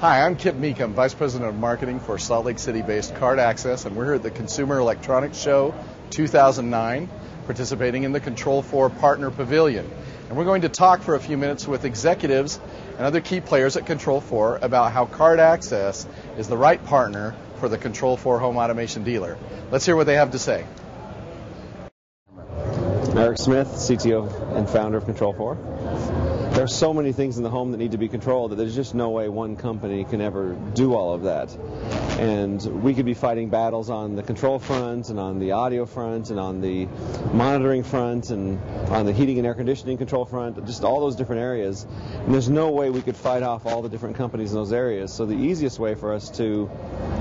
Hi, I'm Kip Meekum, Vice President of Marketing for Salt Lake City-based Card Access, and we're here at the Consumer Electronics Show 2009, participating in the Contro4 Partner Pavilion. And we're going to talk for a few minutes with executives and other key players at Contro4 about how Card Access is the right partner for the Contro4 home automation dealer. Let's hear what they have to say. Eric Smith, CTO and founder of Contro4. There are so many things in the home that need to be controlled that there's just no way one company can ever do all of that. And we could be fighting battles on the control front and on the audio front and on the monitoring front and on the heating and air conditioning control front, just all those different areas. And there's no way we could fight off all the different companies in those areas. So the easiest way for us to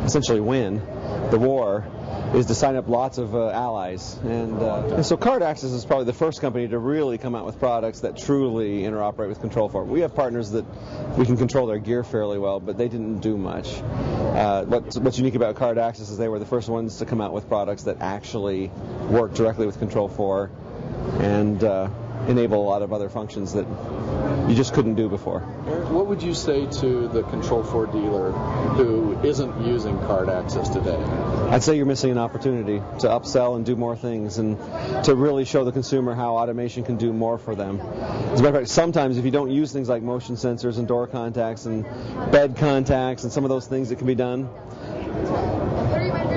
essentially win the war is to sign up lots of allies. And so Card Access is probably the first company to really come out with products that truly interoperate with Contro4. We have partners that we can control their gear fairly well, but they didn't do much. What's unique about Card Access is they were the first ones to come out with products that actually work directly with Contro4 and enable a lot of other functions that you just couldn't do before. What would you say to the Contro4 dealer who isn't using Card Access today? I'd say you're missing an opportunity to upsell and do more things and to really show the consumer how automation can do more for them. As a matter of fact, sometimes if you don't use things like motion sensors and door contacts and bed contacts and some of those things that can be done,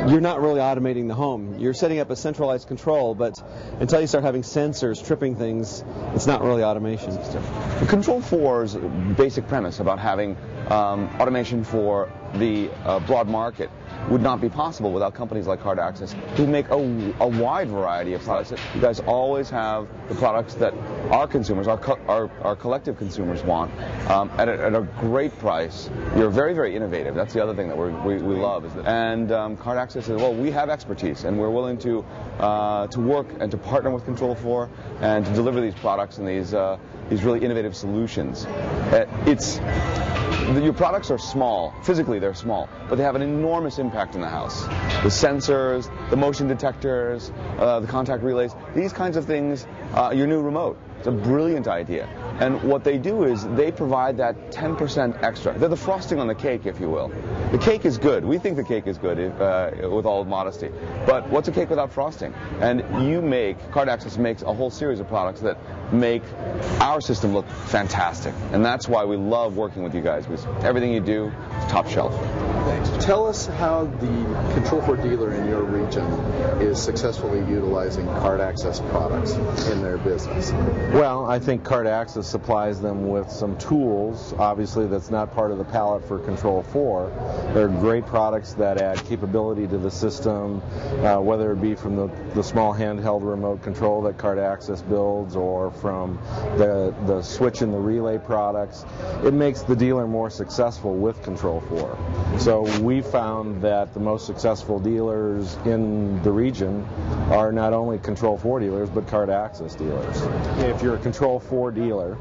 you're not really automating the home. You're setting up a centralized control, but until you start having sensors tripping things, it's not really automation. Contro4's basic premise about having automation for the broad market would not be possible without companies like Card Access, who make a wide variety of products. You guys always have the products that our consumers, our collective consumers want at a great price. You're very, very innovative. That's the other thing that we love. And Card Access says, well, we have expertise, and we're willing to work and to partner with Contro4 and to deliver these products and these really innovative solutions. Your products are small. Physically, they're small, but they have an enormous impact in the house. The sensors, the motion detectors, the contact relays, these kinds of things, your new remote. It's a brilliant idea. And what they do is they provide that 10% extra. They're the frosting on the cake, if you will. The cake is good. We think the cake is good, with all modesty. But what's a cake without frosting? And Card Access makes a whole series of products that make our system look fantastic. And that's why we love working with you guys, because everything you do is top shelf. Thanks. Tell us how the Contro4 dealer in your region is successfully utilizing Card Access products in their business. Well, I think Card Access supplies them with some tools. Obviously, that's not part of the palette for Contro4. They're great products that add capability to the system, whether it be from the small handheld remote control that Card Access builds or from the switch and the relay products. It makes the dealer more successful with Contro4. So we found that the most successful dealers in the region are not only Contro4 dealers, but Card Access dealers. If you're a Contro4 dealer,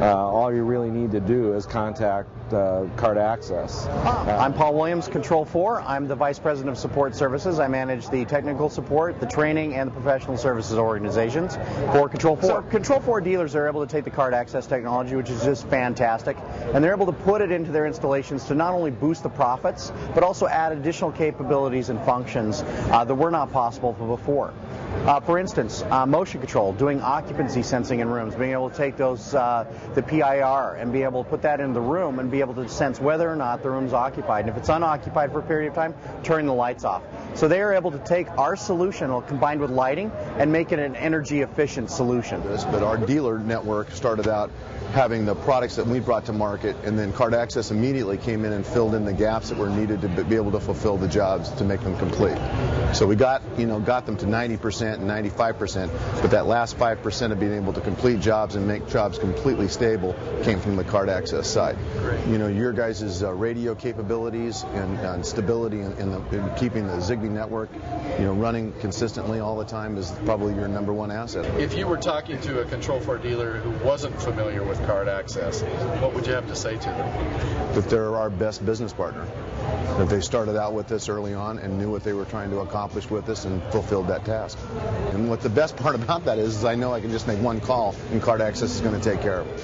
all you really need to do is contact Card Access. I'm Paul Williams, Contro4. I'm the Vice President of Support Services. I manage the technical support, the training, and the professional services organizations for Contro4. So Contro4 dealers are able to take the Card Access technology, which is just fantastic, and they're able to put it into their installations to not only boost the profits, but also add additional capabilities and functions that were not possible before. For instance, motion control, doing occupancy sensing in rooms, being able to take those, the PIR, and be able to put that in the room and be able to sense whether or not the room's occupied. And if it's unoccupied for a period of time, turn the lights off. So they are able to take our solution combined with lighting and make it an energy efficient solution. But our dealer network started out having the products that we brought to market, and then Card Access immediately came in and filled in the gaps that were needed to be able to fulfill the jobs to make them complete. So we got them to 90% and 95%, but that last 5% of being able to complete jobs and make jobs completely stable came from the Card Access side. Your guys' radio capabilities and stability in keeping the Zigbee network, running consistently all the time is probably your #1 asset. If you were talking to a Contro4 dealer who wasn't familiar with Card Access, what would you have to say to them? That they're our best business partner. That they started out with us early on and knew what they were trying to accomplish with us and fulfilled that task. And what the best part about that is I know I can just make one call and Card Access is going to take care of it.